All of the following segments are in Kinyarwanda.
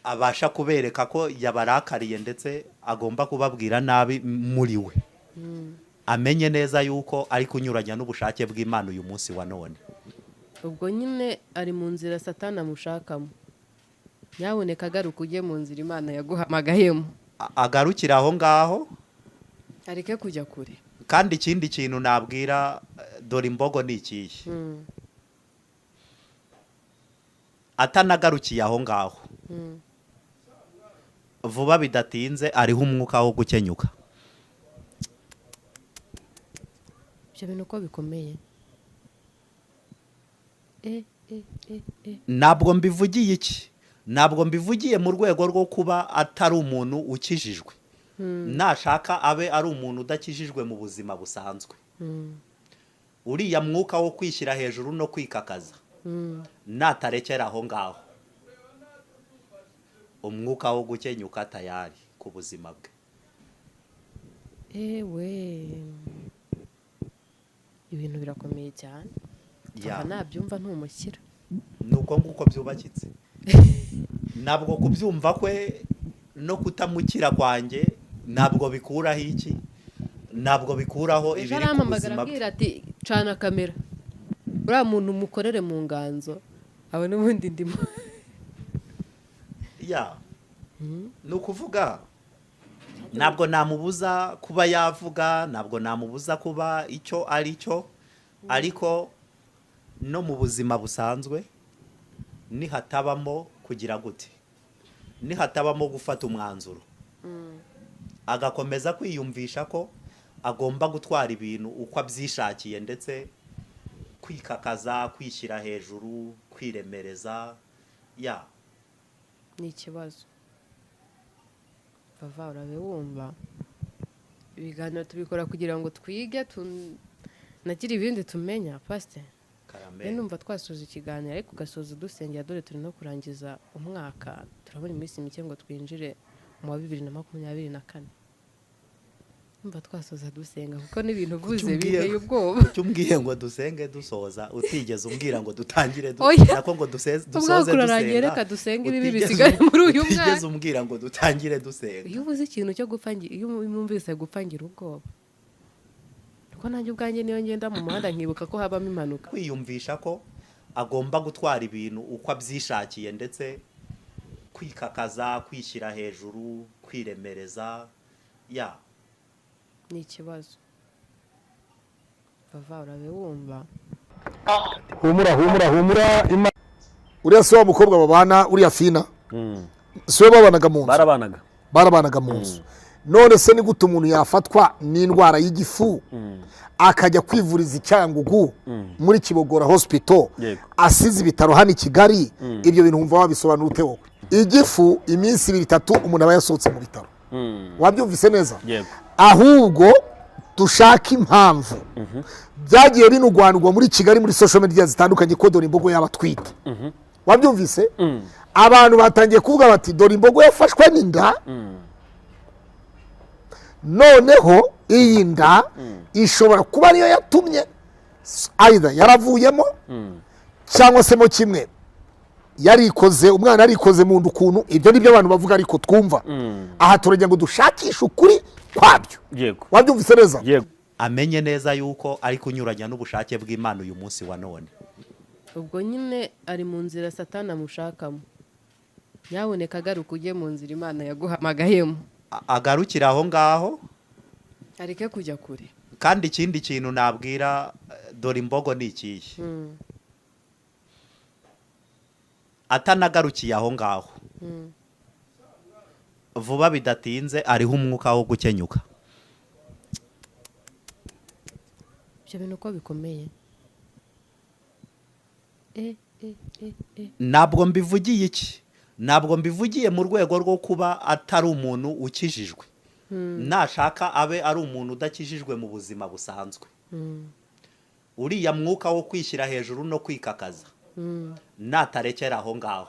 abasha kubereka ko yabarakariye ndetse agomba kubabwira nabi muri we, amenye neza yuko ari kunyuranya n'ubushake bw'Imana uyu munsi wa none. ubwo nyine ari mu nzira Satani amushakamo. Nyaboneka agaruka ujye mu nzira Imana yaguhamagayemo, agarukira aho ngaho areke kujya kure. kandi ikindi kintu nabwira dore imbogo ni ikihe, atanagarukiye aho ngaho vuba bidatinze ariho umwuka wo gukenyuka. Ibyo bintu uko bikomeye. Ntabwo mbivugiye iki, ntabwo mbivugiye mu rwego rwo kuba atari umuntu ukijijwe. Nashaka abe ari umuntu udakijijwe mu buzima busanzwe. Uriya mwuka wo kwishyira hejuru no kwikakaza natarekera aho ngaho, umwuka wo gukenyuka tayari ku buzima bwe. Ibintu birakomeye cyane. Nabyumva ntumushyira. Nuko nguko byubakitse. Ntabwo kubyumva kwe no kutamukira kwanjye ntabwo bikuraho iki, ntabwo bikuraho ibiri ku buzima bwe. Ati cana kamera, uriya muntu mukorere mu nganzo aba n'ubundi ndimo. Ni ukuvuga ntabwo namubuza kuba yavuga, ntabwo namubuza kuba icyo ari cyo, ariko no mu buzima busanzwe nihatabamo kugira gute, nihatabamo gufata umwanzuro agakomeza kwiyumvisha ko agomba gutwara ibintu uko abyishakiye ndetse kwikakaza, kwishyira hejuru, kwiremereza, ni ikibazo. Bava urabe wumva ibiganiro tubikora kugira ngo twige nagira ibindi tumenya. Pastor numva twasoza ikiganiro ariko ugasoza dusengera, dore turi no kurangiza umwaka, turabona iminsi mike ngo twinjire mu wa 2024. Numva twasoza dusenga kuko n'ibintu vuze biteye ubwoba. Cyumbwiye ngo dusenge dusoza, utigeze umbwira ngo dutangire nako ngo dusoze dusenga. Reka dusenge ibi bisigare muri uyu mwaka. Utigeze umbwira ngo dutangire dusenga. Iyo uvuze ikintu cyo gupfangira, iyo mwumvise gupfangira ubwoba, kuko nanjye ubwanjye niyo ngenda mu muhanda nkibuka ko habamo impanuka. Kwiyumvisha ko agomba gutwara ibintu uko abyishakiye ndetse kwikakaza, kwishyira hejuru, kwiremereza, ni ikibazo. Bava urabe wumva. Humura. Uriya se wa mukobwa babana, uriya Fina, siwe babanaga mu nzu? Barabanaga mu nzu. None se ni gute umuntu yafatwa n'indwara y'igifu akajya kwivuriza Icyangugu muri Kibogora Hospital asize ibitaro hano i Kigali? Ibyo bintu wumva wabisobanura ute wowe? Igifu iminsi 2-3 umuntu aba yasohotse mu bitaro. Wabyumvise neza? Ahubwo dushaka impamvu byagiye binugwanirwa muri Kigali muri social media zitandukanye ko dore imbogo yabatwita. Wabyumvise? Abantu batangiye kuvuga bati dore imbogo yafashwe n'inda, noneho iyi nda ishobora kuba ariyo yatumye either yaravuyemo cyangwa se mo kimwe yarikoze, umwana yarikoze mu nda ukuntu. Ibyo nibyo abantu bavuga ariko twumva aha turajya ngo dushakishe ukuri kwabyo. Wabyumvise neza? Amenye neza yuko ari kunyuranya n'ubushake bw'Imana uyu munsi wa none. Ubwo nyine ari mu nzira Satani amushakamo. Nyaboneka agaruka ujye mu nzira Imana yaguhamagayemo, agarukira aho ngaho areke kujya kure. kandi ikindi kintu nabwira dore imbogo ni ikihe, atanagarukiye aho ngaho vuba bidatinze ariho umwuka wo gukenyuka. Ibyo bintu uko bikomeye. Ntabwo mbivugiye iki, ntabwo mbivugiye mu rwego rwo kuba atari umuntu ukijijwe. Nashaka abe ari umuntu udakijijwe mu buzima busanzwe. Uriya mwuka wo kwishyira hejuru no kwikakaza natarekera aho ngaho,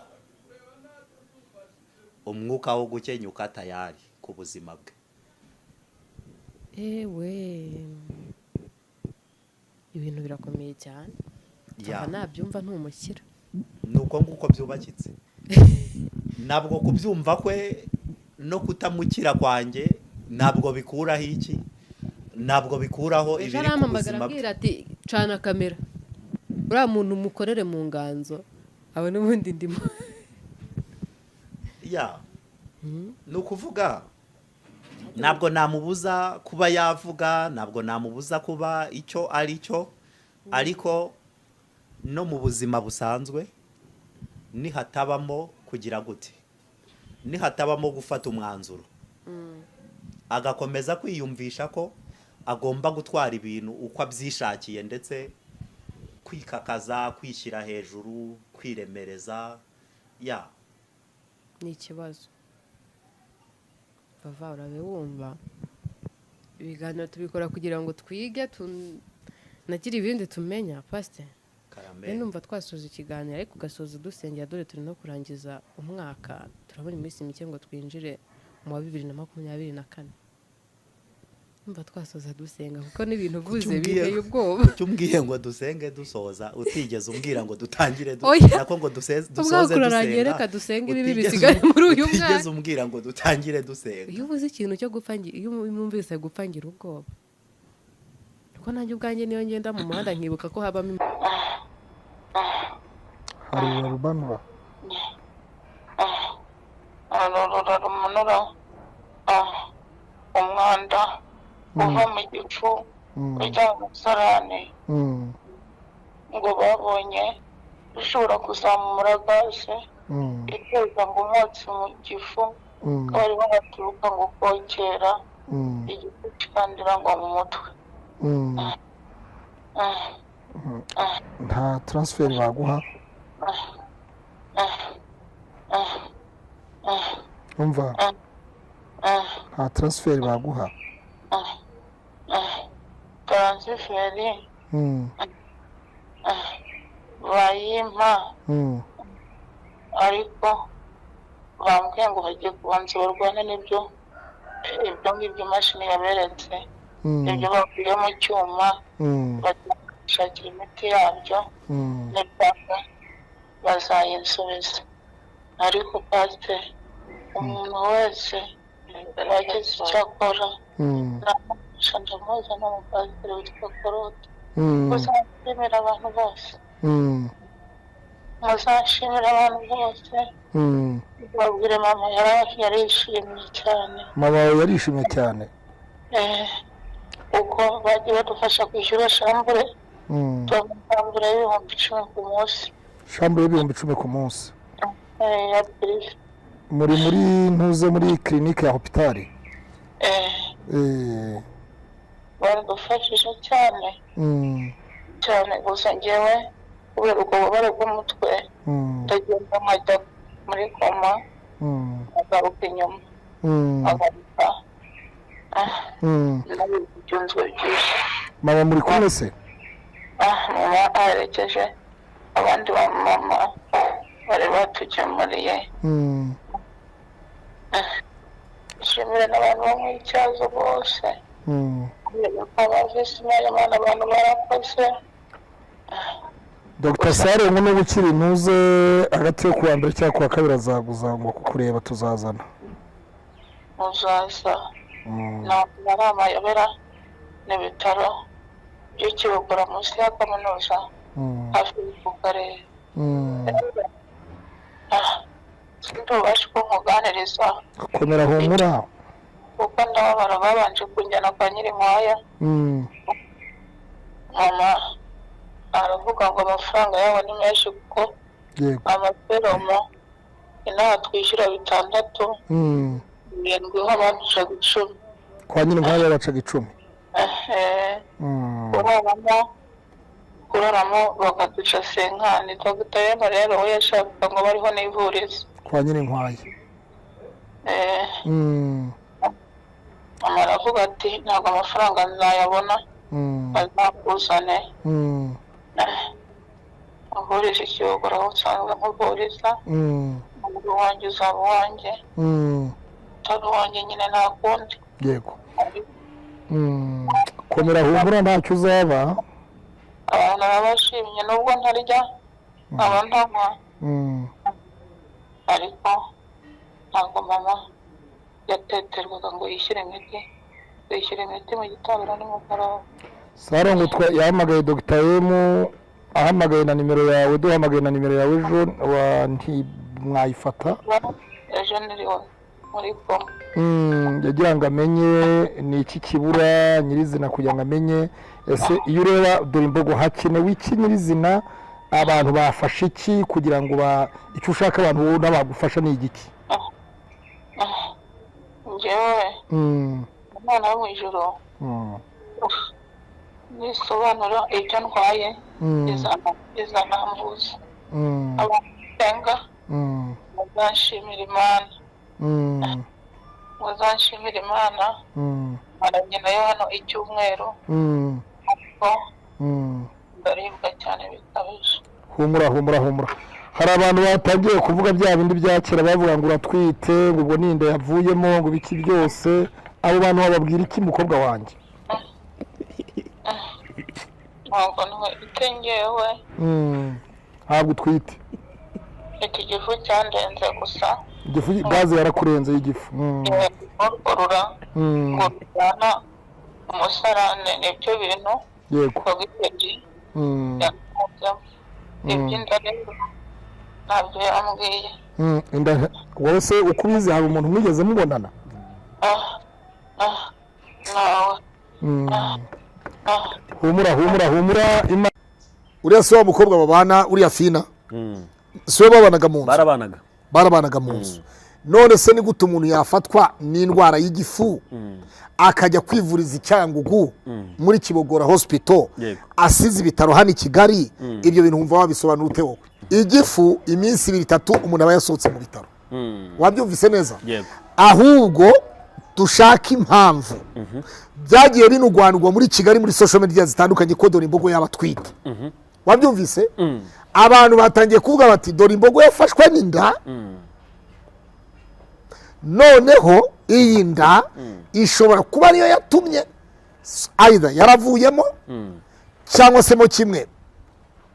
umwuka wo gukenyuka tayari ku buzima bwe. Ibintu birakomeye cyane. Nabyumva ntumushyira. Nuko nguko byubakitse. ntabwo kubyumva kwe no kutamukira kwanjye ntabwo bikuraho iki, ntabwo bikuraho ibiri ku buzima bwe. ati cana kamera uriya muntu mukorere mu nganzo aba n'ubundi ndimo ya ni ukuvuga ntabwo namubuza kuba yavuga, ntabwo namubuza kuba icyo ari cyo, ariko no mu buzima busanzwe nihatabamo kugira gute, nihatabamo gufata umwanzuro agakomeza kwiyumvisha ko agomba gutwara ibintu uko abyishakiye, ndetse kwikakaza, kwishyira hejuru, kwiremereza, ya ni ikibazo. Bava urabe wumva ibiganiro tubikora kugira ngo twige nagira ibindi tumenya pasite. Numva twasoza ikiganiro ariko ugasoza dusengera, dore turi no kurangiza umwaka, turabona iminsi mike ngo twinjire mu wa 2024. Numva twasoza dusenga kuko n'ibintu vuze biteye ubwoba. Cyumbwiye ngo dusenge dusoza, utigeze umbwira ngo dutangire nako ngo dusoze dusenga. Reka dusenge ibi bisigare muri uyu mwaka. Utigeze umbwira ngo dutangire dusenga. Iyo uvuze ikintu cyo gupfangira, iyo mwumvise gupfangira ubwoba, kuko nanjye ubwanjye niyo ngenda mu muhanda nkibuka ko habamo hari urubanura umwanda uva mu gifu ujya mu musarane, ngo babonye ushobora kuzamura gaze iteza ngo umwotsi mu gifu, bari bagaturuka ngo kongera igifu kikandira ngo mu mutwe. nta transfer baguha? umva nta transfer baguha? transferi bayimpa, ariko bambwiye ngo bagiye kubanza barwane n'ibyo ngibyo imashini yaberetse, ibyo bakuye mu cyuma bashakira imiti yabyo n'ibyago bazayinsubiza. Ariko pasite umuntu wese yagize icyo akora namushanje ndamuzi n'umupasiteri witwa Claude, muzashimira abantu bose, muzashimira abantu bose, babwire mama yarishimye cyane. Mama yarishimye cyane uko bagiye badufasha kwishyura shambure, shambure y'ibihumbi 10 ku munsi. Shambure y'ibihumbi 10 ku munsi? Ya prive. muri ntuze muri clinique ya hospitali? Baradufashije cyane cyane, gusa njyewe kubera ubwo bubabare bw'umutwe ndagenda nkajya muri koma, agaruka inyuma agaruka n'ibyunzwe byinshi. Mama muri kumwe se? Mama aherekeje abandi ba mama bari batugemuriye. Nshimira n'abantu bo mu Icyazo bose, abantu barakoze. Dr. Sare ngo n'ubukiri ntuze hagati yo kuwa mbere cyangwa kuwa kabiri azaguza ngo kukureba tuzazana. Muzaza ntabwo ari amayobera, n'ibitaro by'Ikibogora munsi ya kaminuza hafi ku karere. Ndubasha ko nkuganiriza komera humura kuko ndababara babanje kunjyana kwa Nyirinkwaya. Mama aravuga ngo amafaranga yabo ni menshi kuko amaseromo inaha twishyura 6, 7 nk'abaducaga 10. kwa Nyirinkwaya bacaga 10? kuraramo bakaduca 50. Dr. Yema rero we yashakaga ngo bariho n'ivuriza kwa Nyirinkwaya. Mama aravuga ati ntabwo amafaranga nzayabona, bazakuzane ahurije Ikibogora aho usanzwe nkuvuriza, umugabo wanjye uzaba uwanjye, utari uwanjye nyine nta kundi. Yego. Komera humura ntacyo uzaba. Abantu babashimye nubwo ntarya nkaba ntanywa, ariko mama yateterwaga ngo yishyure imiti mu gitondo nimugoroba. Sarongo yahamagaye Dr. Emu ahamagaye na nimero yawe, duhamagaye na nimero yawe ejo ntimwayifata ejo niriwe muri koma. yagira ngo amenye ni iki kibura nyirizina kugira ngo amenye ese iyo ureba dore imbogo hakenewe iki nyirizina, abantu bafashe iki kugira ngo icyo ushaka abantu wowe n'abagufasha ni igiki? Njyewe umwana wo mu ijoro nisobanura ibyo ndwaye izanambuza abasenga muzanshimira Imana, muzanshimira Imana. maranye nayo hano icyumweru ariko ndaribwa cyane bikabije. Humura hari abantu batangiye kuvuga bya bindi bya kera bavuga ngo uratwite ngo ubwo ninda yavuyemo ngo biki byose, abo bantu bababwira iki mukobwa wanjye? ntabwo ntwite njyewe, ntabwo utwite, iki gifu cyandenze gusa. igifu gaze yarakurenze y'igifu urura ngo bijyana umusarane nibyo bintu yego bagitegi iby'inda rero ntabyo yambwiye. wowe se uko ubizi hari umuntu mwigeze mubonana? nawe humura uriya si wa mukobwa babana uriya Fina si we babanaga mu nzu? barabanaga mu nzu. none se ni gute umuntu yafatwa n'indwara y'igifu akajya kwivuriza i Cyangugu muri Kibogora hospital asize ibitaro hano i Kigali? ibyo bintu wumva wabisobanura ute wowe? igifu iminsi 2-3 umuntu aba yasohotse mu bitaro, wabyumvise neza? ahubwo dushaka impamvu byagiye binugwanugwa muri Kigali muri social media zitandukanye ko dore imbogo y'abatwite, wabyumvise? abantu batangiye kuvuga bati dore imbogo yafashwe n'inda, noneho iyi nda ishobora kuba ariyo yatumye either yaravuyemo cyangwa se mo kimwe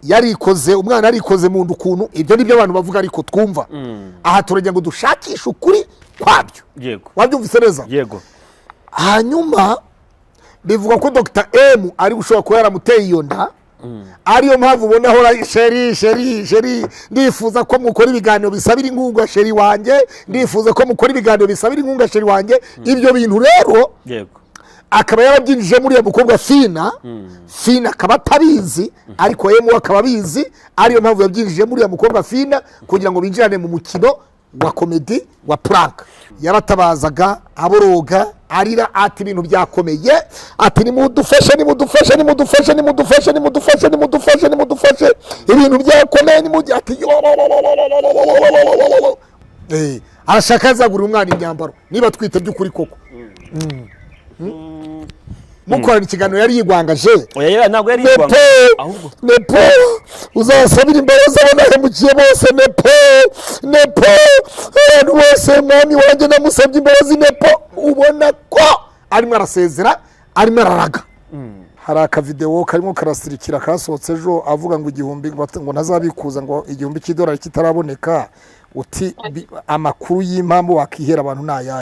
yarikoze, umwana yarikoze mu nda ukuntu. ibyo nibyo abantu bavuga ariko twumva aha turagira ngo dushakishe ukuri kwabyo, wabyumvise neza? hanyuma bivuga ko Dr. M ari gushobora kuba yaramuteye iyo nda, ariyo mpamvu ubona ahora sheri ndifuza ko mukora ibiganiro bisabira inkunga sheri wanjye, ndifuza ko mukora ibiganiro bisabira inkunga sheri wanjye. ibyo bintu rero akaba yarabyinjije muri ya mukobwa Fina akaba atabizi ariko yemu akaba abizi, ariyo mpamvu yabyinjije muri ya mukobwa Fina kugira ngo binjirane mu mukino wa komedi wa prank. yaratabazaga aboroga arira ati ibintu byakomeye, ati nimudufashe ibintu byakomeye ati arashaka azagurira umwana imyambaro niba twite by'ukuri koko. mukorana ikiganiro yari yigwangaje, ntabwo yari yigwanga ahubwo nepo uzasabira imbabazi abanahemukiye bose, nepo abantu bose mwami wanjye namusabye imbabazi, nepo ubona ko arimo arasezera arimo araraga. hari akavideo karimo karasirikira kasohotse ejo avuga ngo igihumbi ngo ntazabikuza ngo $1000 kitaraboneka, uti amakuru y'impamvu wakihera abantu naya